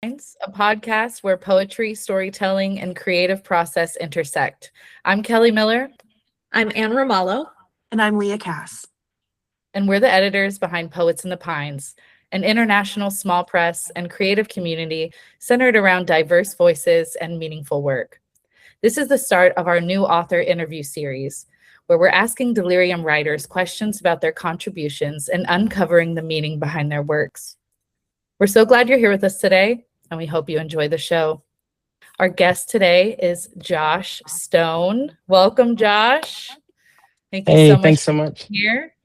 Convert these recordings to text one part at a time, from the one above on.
A podcast where poetry, storytelling, and creative process intersect. I'm Kelly Miller, I'm Anne Romalo. And I'm Leah Cass. and we're the editors behind Poets in the Pines, an international small press and creative community centered around diverse voices and meaningful work. This is the start of our new author interview series, where we're asking Delirium writers questions about their contributions and uncovering the meaning behind their works. We're so glad you're here with us today, and we hope you enjoy the show. Our guest today is Josh Stone. Welcome, Josh. Thank you so much Thanks so much. for being here.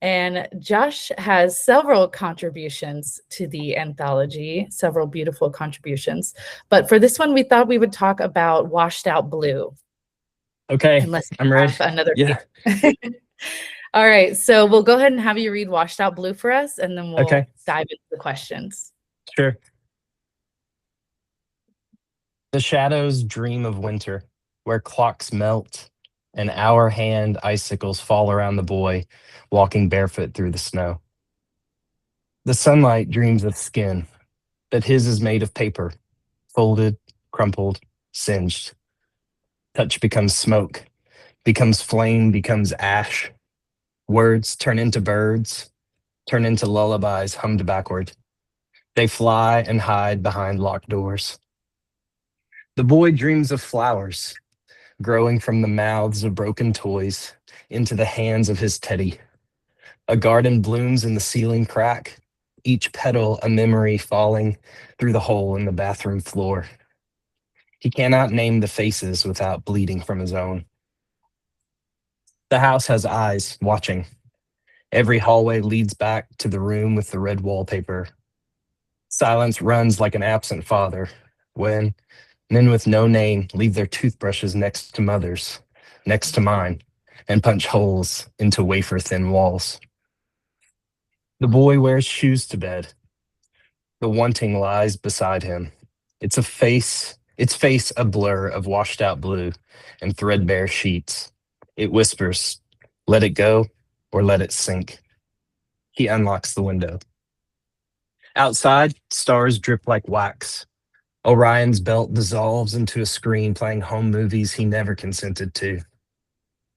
And Josh has several contributions to the anthology, several beautiful contributions. But for this one, we thought we would talk about Washed Out Blue. Okay, Unless you I'm ready. have another. Yeah. All right, so we'll go ahead and have you read Washed Out Blue for us, and then we'll dive into the questions. Sure. The shadows dream of winter, where clocks melt and hour hand icicles fall around the boy walking barefoot through the snow. The sunlight dreams of skin, but his is made of paper, folded, crumpled, singed. Touch becomes smoke, becomes flame, becomes ash. Words turn into birds, turn into lullabies hummed backward. They fly and hide behind locked doors. The boy dreams of flowers, growing from the mouths of broken toys into the hands of his teddy. A garden blooms in the ceiling crack, each petal a memory falling through the hole in the bathroom floor. He cannot name the faces without bleeding from his own. The house has eyes watching. Every hallway leads back to the room with the red wallpaper. Silence runs like an absent father when men with no name leave their toothbrushes next to mother's, next to mine, and punch holes into wafer-thin walls. The boy wears shoes to bed. The wanting lies beside him. Its face a blur of washed out blue and threadbare sheets. It whispers, "Let it go or let it sink." He unlocks the window. Outside, stars drip like wax. Orion's belt dissolves into a screen playing home movies he never consented to.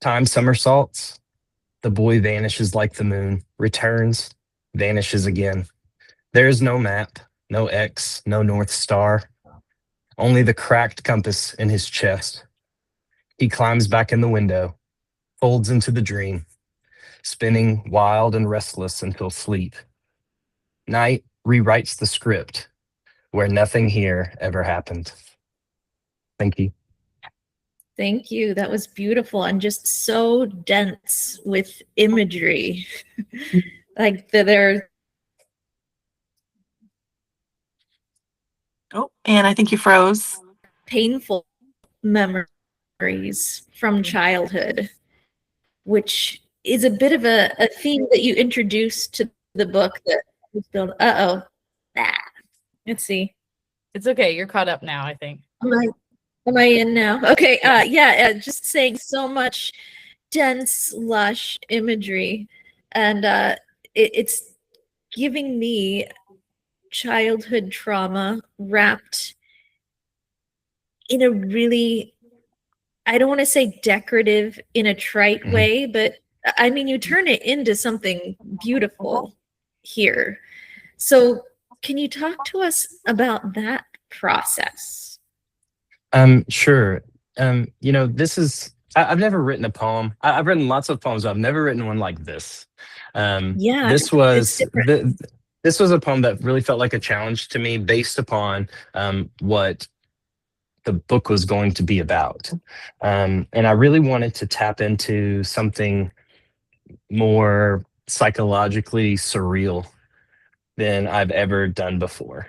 Time somersaults. The boy vanishes like the moon, returns, vanishes again. There is no map, no X, no North Star, only the cracked compass in his chest. He climbs back in the window, folds into the dream, spinning wild and restless until sleep. Night rewrites the script where nothing here ever happened. Thank you. Thank you. That was beautiful and just so dense with imagery. Like there. Oh, Anne, I think you froze. Painful memories from childhood, which is a bit of a theme that you introduced to the book that was built. Let's see. It's okay. You're caught up now, I think. Am I in now? Okay. Just saying so much dense, lush imagery. And it's giving me childhood trauma wrapped in a really, I don't want to say decorative in a trite way, but I mean, you turn it into something beautiful here. So can you talk to us about that process? Sure. I've never written a poem. I've written lots of poems, but I've never written one like this. This was a poem that really felt like a challenge to me based upon what the book was going to be about. And I really wanted to tap into something more psychologically surreal than I've ever done before.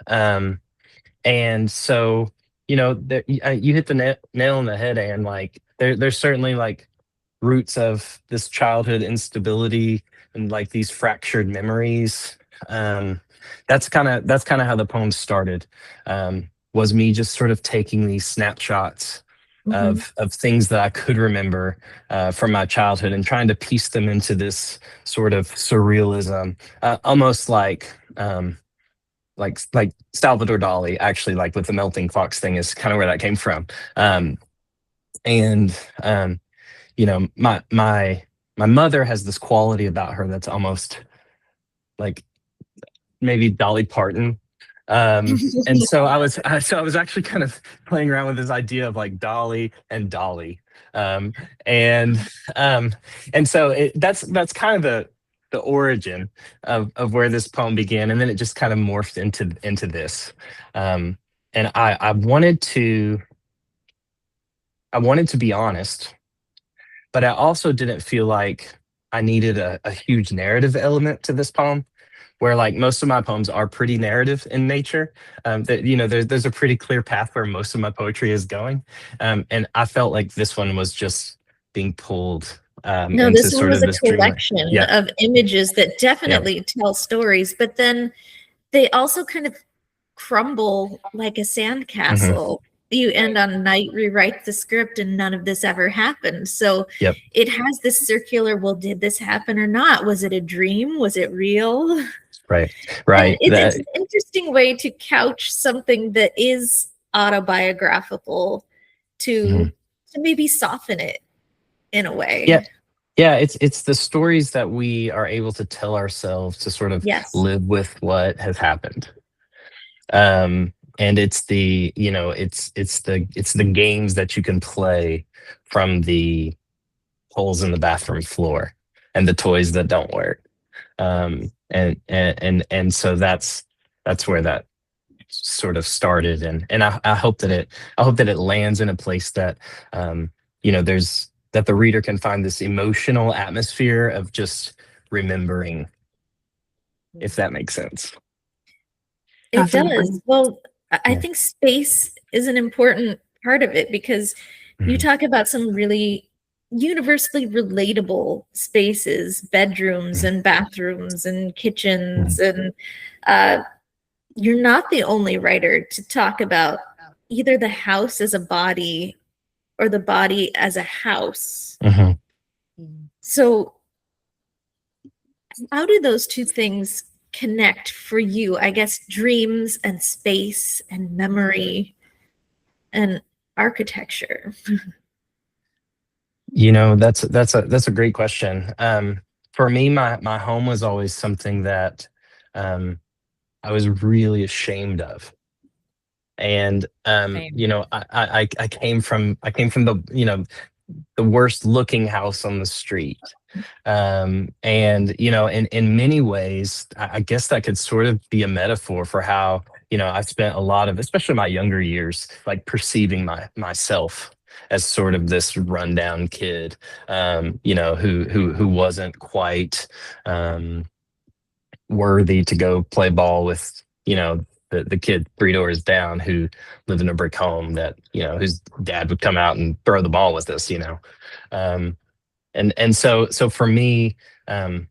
And so, you hit the nail on the head, and like there's certainly like roots of this childhood instability and like these fractured memories. That's kind of how the poem started. Was me just sort of taking these snapshots of things that I could remember from my childhood and trying to piece them into this sort of surrealism, almost like like Salvador Dali, actually, like with the melting clocks thing, is kind of where that came from. And you know, my mother has this quality about her that's almost like maybe Dolly Parton. And so I was actually kind of playing around with this idea of like Dolly and Dolly. Um, and and so that's kind of the origin of where this poem began, and then it just kind of morphed into this. Um, and I wanted to be honest, but I also didn't feel like I needed a huge narrative element to this poem, where like most of my poems are pretty narrative in nature. That you know, there's a pretty clear path where most of my poetry is going, and I felt like this one was just being pulled No, into this one sort was of a this dreamland. collection Yeah, of images that yeah, definitely tell stories, but then they also kind of crumble like a hmm, sandcastle. You end on night, rewrite the script, and none of this ever happened. So yep, it has this circular, well, did this happen or not? Was it a dream? Was it real? right, And right. it's an interesting way to couch something that is autobiographical to Mhm. to maybe soften it in a Yeah, way. yeah. It's the stories that we are able to tell ourselves to sort of Yes. live with what has happened. And it's the, you know, it's the games that you can play from the holes in the bathroom floor and the toys that don't work. And so that's where that sort of started. And I hope that it lands in a place that you know, there's that the reader can find this emotional atmosphere of just remembering, if that makes sense. It Definitely. does. Well, I Yeah. think space is an important part of it because you Mhm, talk about some really universally relatable spaces, bedrooms mhm, and bathrooms and mhm, kitchens, and uh, you're not the only writer to talk about either the house as a body or the body as a house. mhm. So, how do those two things connect for you? I guess dreams and space and memory and architecture. You know, that's a great question. For me, my home was always something that um, I was really ashamed of. And Same. you know, I came from the, you know, the worst looking house on the street. And you know, in many ways, I guess that could sort of be a metaphor for how, you know, I've spent a lot of, especially my younger years, like perceiving myself as sort of this rundown kid, you know, who wasn't quite um, worthy to go play ball with, you know, the kid 3 doors down who lived in a brick home that, you know, whose dad would come out and throw the ball with us, you know. Um, and so for me, um,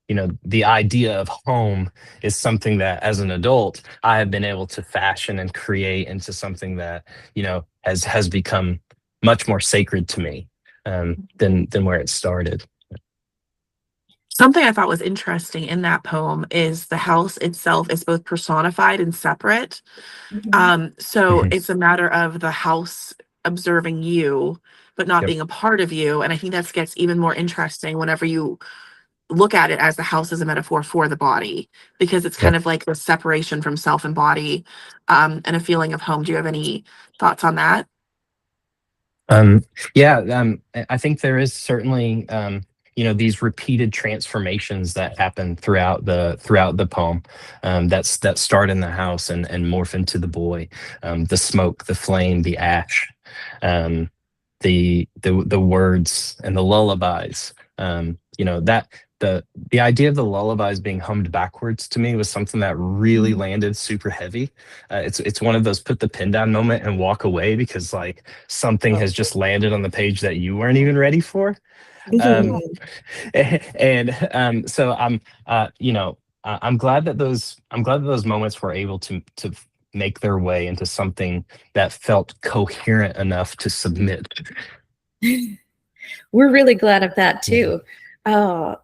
you know, the idea of home is something that as an adult I have been able to fashion and create into something that, you know, has become much more sacred to me than where it started. Something I thought was interesting in that poem is the house itself is both personified and separate. Mhm. So Mhm. it's a matter of the house observing you, but not Yep. being a part of you. And I think that gets even more interesting whenever you look at it as the house as a metaphor for the body, because it's kind Yep. of like the separation from self and body, and a feeling of home. Do you have any thoughts on that? Um, yeah, I think there is certainly, you know, these repeated transformations that happen throughout the poem, that start in the house and morph into the boy, the smoke, the flame, the ash, um, the words and the lullabies. You know, that the idea of the lullabies being hummed backwards to me was something that really landed super heavy. It's one of those put the pen down moment and walk away, because like something has just landed on the page that you weren't even ready for. Um, Mhm. and so you know, I'm glad that those moments were able to make their way into something that felt coherent enough to submit. We're really glad of that Yeah. too. Oh,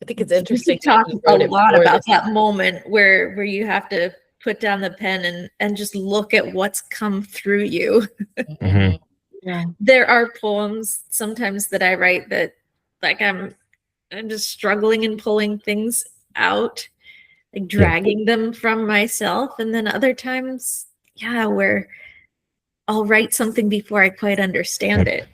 I think it's We interesting could talk that you a wrote it lot for about this. that moment where you have to put down the pen and just look at what's come through you. Mhm. Yeah. There are poems sometimes that I write that like I'm just struggling and pulling things out, like dragging them from myself. And then other times, yeah, where I'll write something before I quite understand it.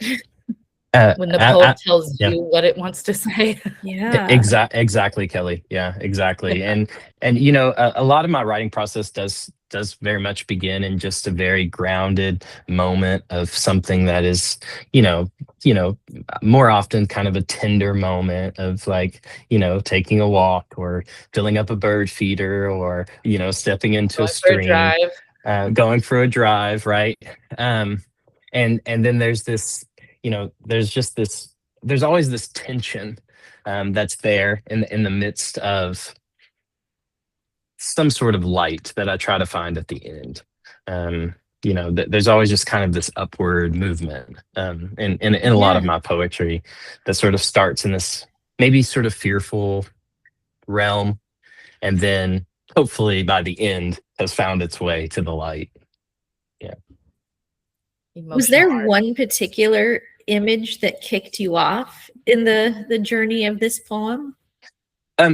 When the poem tells yeah. you what it wants to say. Yeah. Exactly, Kelly. Yeah, exactly. And you know, a lot of my writing process does very much begin in just a very grounded moment of something that is, you know, more often kind of a tender moment of like, taking a walk or filling up a bird feeder or, stepping into a Going for a stream, drive. going for a drive, right? And then there's this, there's always this tension that's there in the midst of some sort of light that I try to find at the end. There's always just kind of this upward movement in a lot of Yeah. my poetry that sort of starts in this maybe sort of fearful realm, and then hopefully by the end has found its way to the light. Yeah. Was Emotional there art. one particular image that kicked you off in the journey of this poem?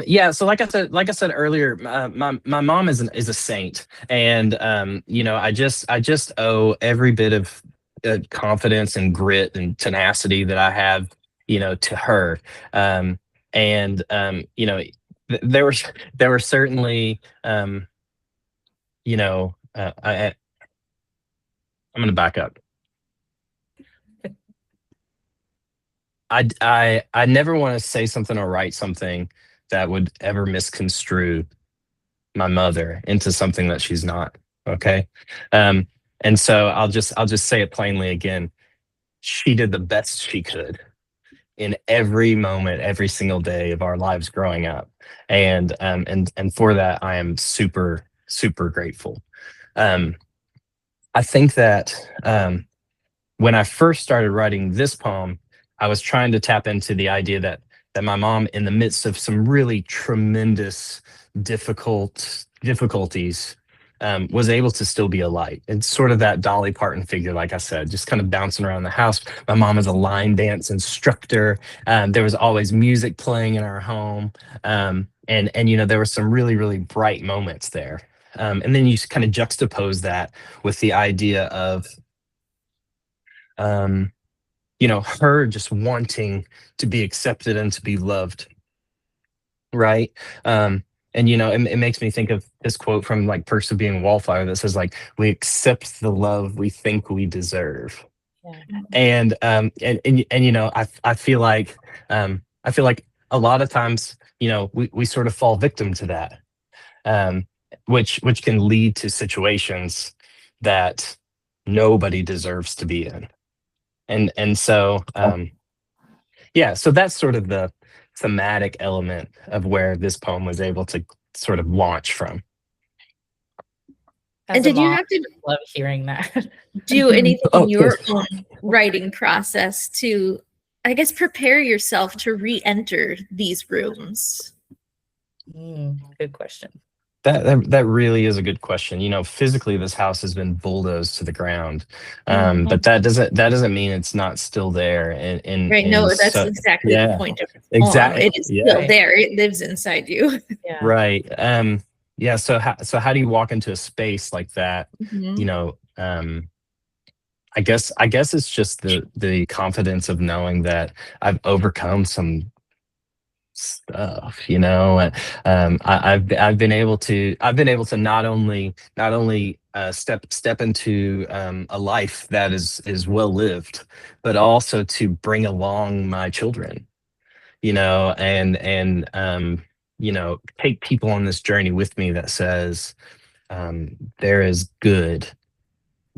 Yeah. So like I said earlier, my mom is a saint, and I just owe every bit of confidence and grit and tenacity that I have, to her. And there were there were certainly, I'm going to back up. I never want to say something or write something that would ever misconstrue my mother into something that she's not. Okay. And so I'll just say it plainly again. She did the best she could in every moment, every single day of our lives growing up. And for that I am super, super grateful. Um, I think that when I first started writing this poem, I was trying to tap into the idea that my mom, in the midst of some really tremendous difficulties, was able to still be a light. It's sort of that Dolly Parton figure, like I said, just kind of bouncing around the house. My mom is a line dance instructor. There was always music playing in our home, and there were some really, really bright moments there. And then you kind of juxtapose that with the idea of um, her just wanting to be accepted and to be loved, right? And it makes me think of this quote from like Perks of Being a Wallflower that says like, we accept the love we think we deserve. Yeah. And I feel like a lot of times, we sort of fall victim to that, um, which can lead to situations that nobody deserves to be in. And so yeah, so that's sort of the thematic element of where this poem was able to sort of launch from. As And a did you mom, have to I love hearing that. do anything Oh, in your good. own writing process to, I guess, prepare yourself to re-enter these rooms? Good question. That really is a good question. Physically, this house has been bulldozed to the ground, but that doesn't mean it's not still there. Right. No, that's exactly the yeah, point of the poem. exactly. It is Yeah, still there. It lives inside you. Yeah. right. Yeah. So how do you walk into a space like that? Mhm. You know, I guess it's just the confidence of knowing that I've overcome some stuff. I've been able to not only step into a life that is well lived, but also to bring along my children, and take people on this journey with me that says, there is good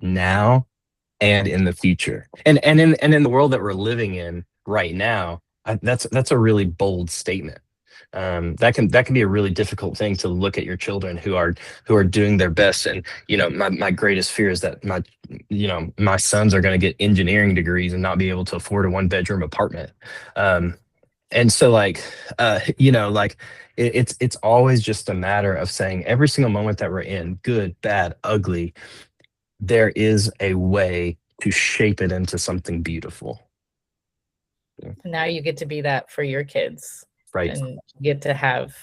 now and in the future, and in the world that we're living in right now. That's a really bold statement. That can be a really difficult thing to look at your children who are doing their best. And my greatest fear is that my sons are going to get engineering degrees and not be able to afford a 1-bedroom apartment. And so like like it's always just a matter of saying every single moment that we're in, good, bad, ugly, there is a way to shape it into something beautiful. And now you get to be that for your kids, Right. and get to have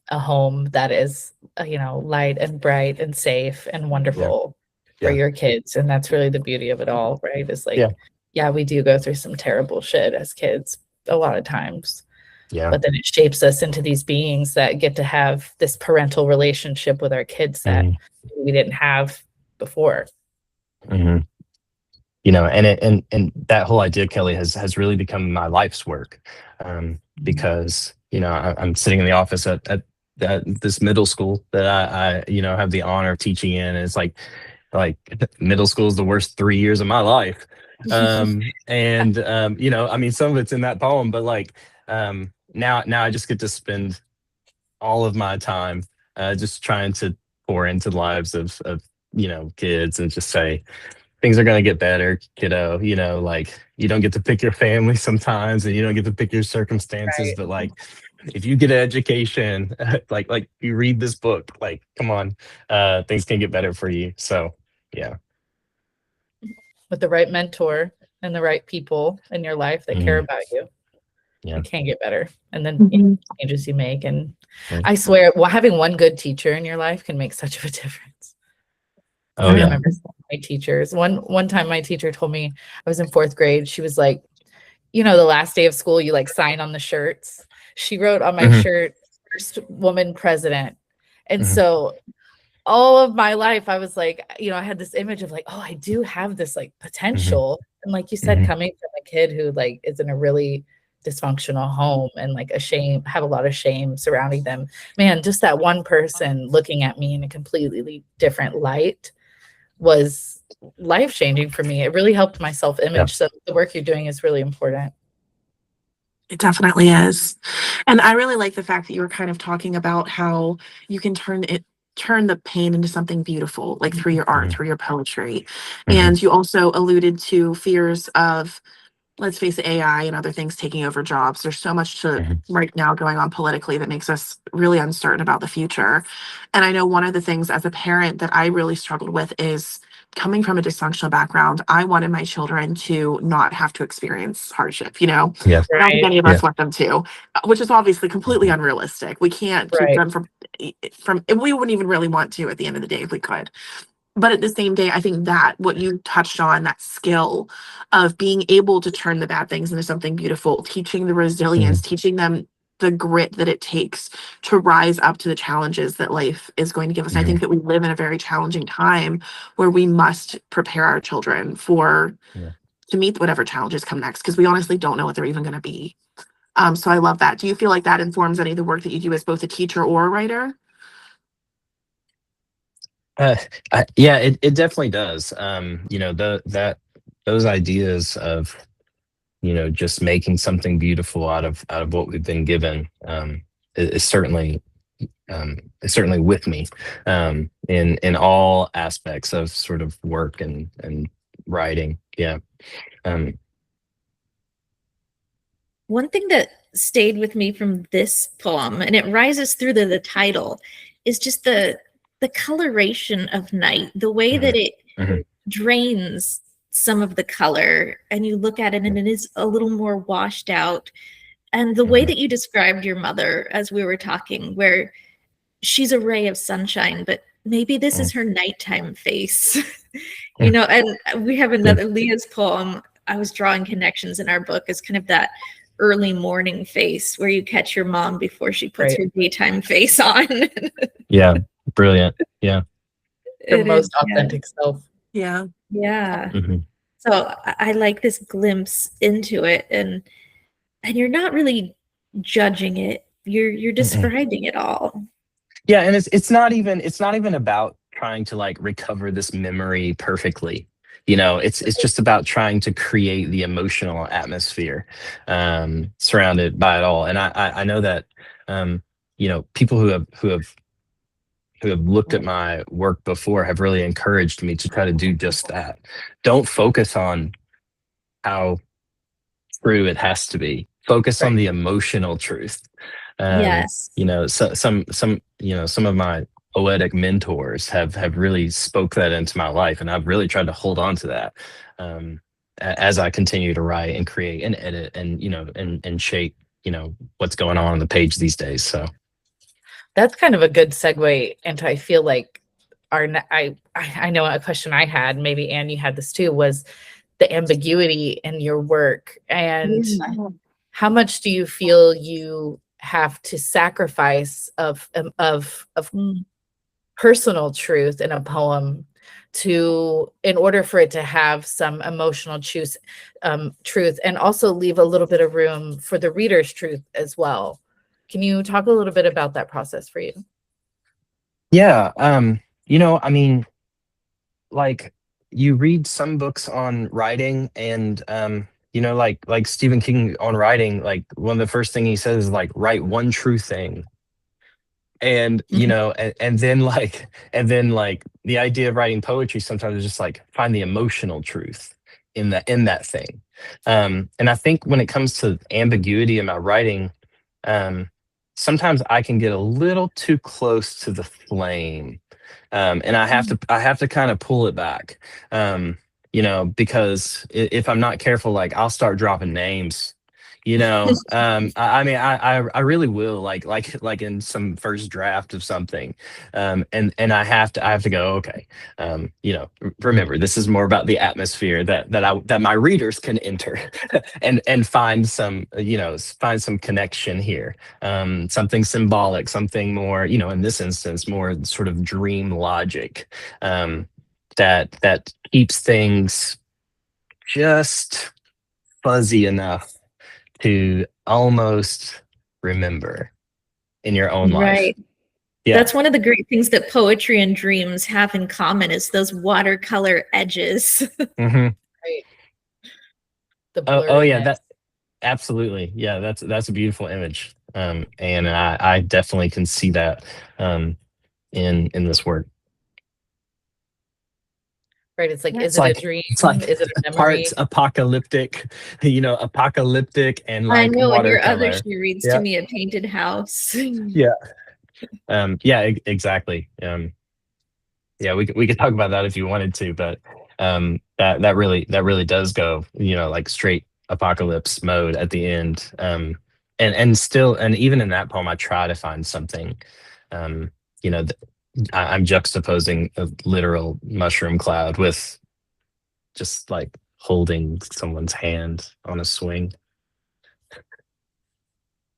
a home that is, light and bright and safe and wonderful for Yeah. your kids. And that's really the beauty of it all, right? Is like, Yeah. yeah, we do go through some terrible shit as kids a lot of times, Yeah. but then it shapes us into these beings that get to have this parental relationship with our kids that we didn't have before. Mhm. And that whole idea, Kelly, has really become my life's work, because I'm sitting in the office at this middle school that I have the honor of teaching in, and it's like middle school is the worst 3 years of my life. And I mean, some of it's in that poem, but like now I just get to spend all of my time just trying to pour into the lives of kids and just say things are going to get better, kiddo. Like you don't get to pick your family sometimes, and you don't get to pick your circumstances, Right. but like if you get an education, like you read this book, like come on, things can get better for you. So yeah. With the right mentor and the right people in your life that care about you, Yeah. it can get better. And then Mhm. changes you make. And Mhm. I swear, having one good teacher in your life can make such a difference. Oh I yeah. remember my teachers. One time my teacher told me, I was in 4th grade. She was like, the last day of school, you like sign on the shirts. She wrote on my Mhm. shirt, first woman president. And Mhm. so all of my life, I was like, I had this image of like, oh, I do have this like potential. And like you said, Mhm. coming from a kid who like is in a really dysfunctional home and like have a lot of shame surrounding them, man, just that one person looking at me in a completely different light was life-changing for me. It really helped my Yeah. self-image. So the work you're doing is really important. It definitely is. And I really like the fact that you were kind of talking about how you can turn the pain into something beautiful, like through your art, Mhm. through your poetry. Mhm. And you also alluded to fears of, let's face it, AI and other things taking over jobs. There's so much to Mhm. right now going on politically that makes us really uncertain about the future. And I know one of the things as a parent that I really struggled with is coming from a dysfunctional background. I wanted my children to not have to experience hardship, Yeah. I don't think Right, any of Yeah. us want them to, which is obviously completely unrealistic. We can't keep right. them from, and we wouldn't even really want to at the end of the day if we could. But at the same day, I think that what you touched on, that skill of being able to turn the bad things into something beautiful, teaching the resilience, teaching them the grit that it takes to rise up to the challenges that life is going to give us. I think that we live in a very challenging time where we must prepare our children Yeah. to meet whatever challenges come next, because we honestly don't know what they're even going to be. So I love that. Do you feel like that informs any of the work that you do as both a teacher or a writer? Uh, yeah, it definitely does. Those ideas of just making something beautiful out of what we've been given is certainly with me in all aspects of sort of work and writing. Yeah. Um, One thing that stayed with me from this poem, and it rises through the title, is just the coloration of night, the way that mhm, it mhm, drains some of the color, and you look at it and it is a little more washed out. And the way mhm, that you described your mother as we were talking, where she's a ray of sunshine, but maybe this is mhm, her nighttime face. mhm, And we have yeah, another Leah's poem. I was drawing connections in our book as kind of that early morning face where you catch your mom before she puts Right. her daytime face on. yeah, brilliant. Yeah. Your It is, most yeah. authentic self. Yeah. Yeah. Mhm, So I like this glimpse into it, and you're not really judging it. You're mhm. describing it all. Yeah, and it's not even about trying to like recover this memory perfectly. It's just about trying to create the emotional atmosphere surrounded by it all. And I know that people who have looked at my work before have really encouraged me to try to do just that. Don't focus on how true it has to be. focus on Right. the emotional truth. Yes. You know, some you know, some of my poetic mentors have really spoke that into my life, and I've really tried to hold on to that as I continue to write and create and edit and and shape what's going on the page these days. So That's kind of a good segue into, I feel like, I know a question I had, maybe Anne, you had this too, was the ambiguity in your work, and how much do you feel you have to sacrifice of Mm. personal truth in a poem in order for it to have some emotional truth, and also leave a little bit of room for the reader's truth as well. Can you talk a little bit about that process for you? yeah, I mean, like, you read some books on writing, and like Stephen King on writing, like one of the first thing he says is like, write one true thing. And Mhm. and then the idea of writing poetry sometimes is just like find the emotional truth in that thing. And I think when it comes to ambiguity in my writing, um sometimes I can get a little too close to the flame, and I have to kind of pull it back, because if I'm not careful, like I'll start dropping names. I mean, I really will, like in some first draft of something, and I have to go, okay, remember, this is more about the atmosphere that my readers can enter, and find some connection here, something symbolic, something more, in this instance, more sort of dream logic, that keeps things just fuzzy enough to almost remember in your own life. Right. Yeah. That's one of the great things that poetry and dreams have in common is those watercolor edges. Hmm. Right. The Oh yeah, blurriness. that absolutely. Yeah, that's a beautiful image. And I definitely can see that in this work. Right. It's like, is It's it a like dream? it's like Is it a parts memory? apocalyptic, apocalyptic and I like know, and your other watercolor. she reads to Yeah. me a painted house. Yeah. Yeah, exactly. Yeah, we could talk about that if you wanted to, but that really does go, like straight apocalypse mode at the end. And even in that poem, I try to find something. Um, you know, th- I'm juxtaposing a literal mushroom cloud with just like holding someone's hand on a swing.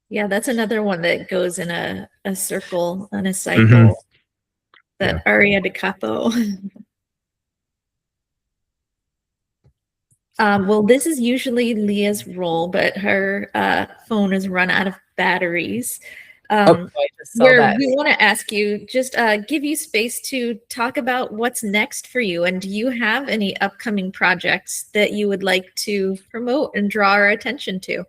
Yeah, that's another one that goes in a circle and a Hmm. cycle. Yeah. That Aria de Capo. Well, this is usually Leah's role, but her phone has run out of batteries. Oh, I just saw Where that. we want to ask you, just give you space to talk about what's next for you. And do you have any upcoming projects that you would like to promote and draw our attention to?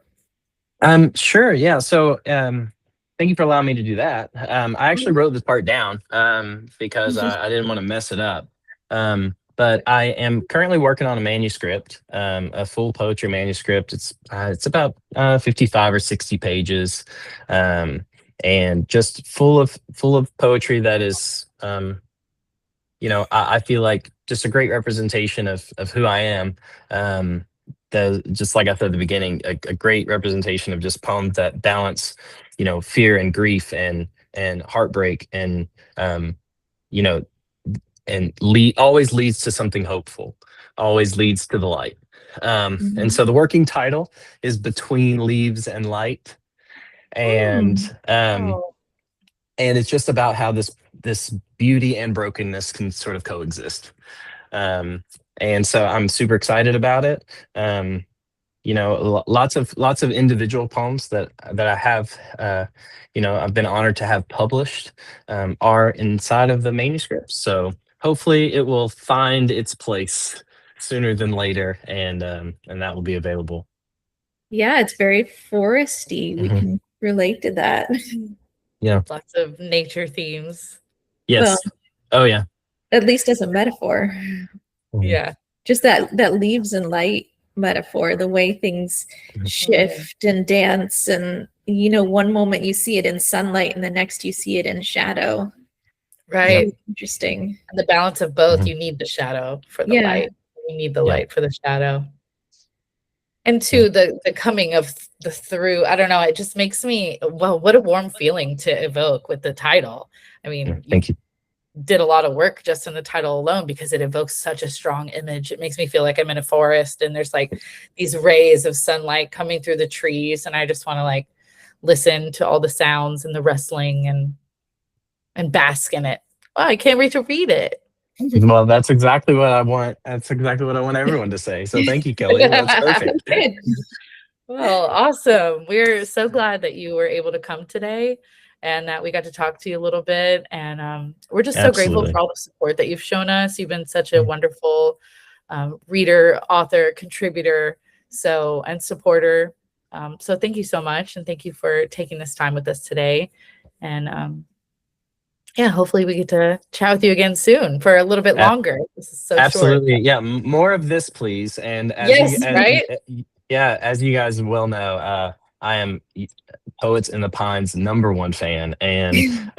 Sure. Yeah. So, thank you for allowing me to do that. I actually wrote this part down, because I didn't want to mess it up. But I am currently working on a manuscript, a full poetry manuscript. It's about 55 or 60 pages, and just full of poetry that is, I feel like just a great representation of who I am. Just like I said at the beginning, a great representation of just poems that balance, fear and grief and heartbreak, and um, you know, always leads to something hopeful, always leads to the light. And so the working title is Between Leaves and Light, and Mm. um, Oh, and it's just about how this beauty and brokenness can sort of coexist. um, and so I'm super excited about it. Lots of individual poems that I have, I've been honored to have published, are inside of the manuscript. So hopefully it will find its place sooner than later, and that will be available. Yeah, it's very foresty. We Hmm. can relate to that. Yeah. lots of nature themes. Well, Yes. Oh yeah. at least as a metaphor. Mhm. Yeah. Just that leaves and light. metaphor, the way things shift and dance, and one moment you see it in sunlight and the next you see it in shadow. Right. Really interesting. And the balance of both, Mhm. you need the shadow for the Yeah. light. You need the Yeah. light for the shadow. And two, the coming of the through, I don't know, it just makes me, well, what a warm feeling to evoke with the title. I mean, Thank you. did a lot of work just in the title alone because it evokes such a strong image. It makes me feel like I'm in a forest and there's like these rays of sunlight coming through the trees, and I just want to like listen to all the sounds and the rustling and bask in it. Oh, I can't wait to read it. Well, that's exactly what I want. That's exactly what I want everyone to say. So thank you, Kelly. That's perfect. Good. Well, awesome. We're so glad that you were able to come today and that we got to talk to you a little bit. And we're just so grateful Absolutely. for all the support that you've shown us. You've been such a wonderful reader, author, contributor, and supporter. So thank you so much. And thank you for taking this time with us today. And yeah, hopefully we get to chat with you again soon for a little bit longer. This is so Absolutely. short. Yeah. More of this, please. And Yes, right? yeah, as you guys well know, I am Poets in the Pines #1 fan, and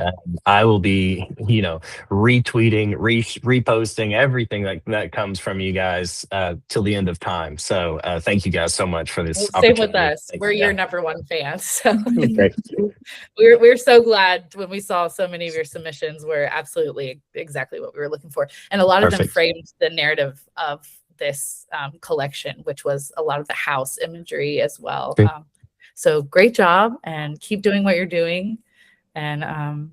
I will be, retweeting, reposting everything that comes from you guys till the end of time. So thank you guys so much for this Same with opportunity. us. We're your #1 fans. So Great. we're so glad when we saw so many of your submissions were absolutely exactly what we were looking for. And a lot of them Perfect. framed the narrative of this collection, which was a lot of the house imagery as well. Great. So great job and keep doing what you're doing. And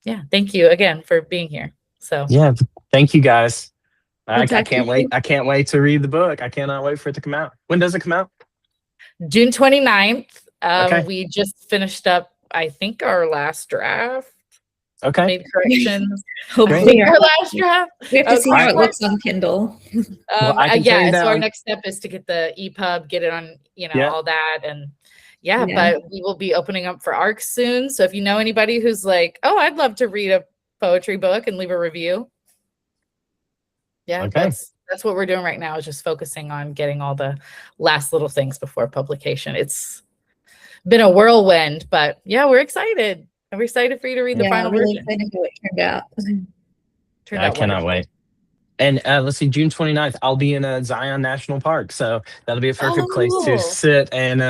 yeah, thank you again for being here. So Yeah. Thank you guys. I talk to can't you wait. soon. I can't wait to read the book. I cannot wait for it to come out. When does it come out? June 29th, Okay. we just finished up, I think, our last draft. Okay. Made corrections. Hopefully Our last draft. we have to see how it Great. looks on Kindle. Well, I can tell you that So our on- next step is to get the EPUB, get it on, Yeah. all that. And Yeah. but we will be opening up for ARC soon. So if you know anybody who's like, oh, I'd love to read a poetry book and leave a review. Yeah, Okay. that's what we're doing right now, is just focusing on getting all the last little things before publication. It's been a whirlwind, but yeah, we're excited. And we're excited for you to read the final really version. excited how it turned out. Turned I out cannot wonderful. wait. And let's see, June 29th, I'll be in Zion National Park. So that'll be a perfect place to cool. sit and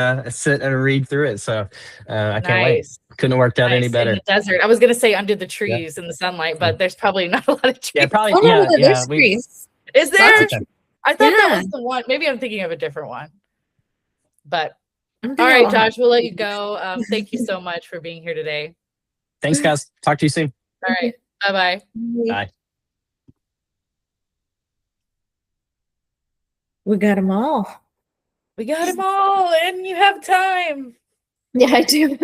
read through it. So I can't wait. Nice. Couldn't have worked out any Nice. better. In the desert. I was gonna say under the trees in the sunlight, but there's probably not a lot of trees. Yeah, probably. Oh, no, Yeah. there's trees. Is there? Lots of Okay. I thought that Yeah. was the one. Maybe I'm thinking of a different one. But I'm all gonna right, all- Josh, we'll let you go. Thank you so much for being here today. Thanks, guys. Talk to you soon. All right. Bye-bye. Bye. We got them all. We got them all, and you have time. Yeah, I do.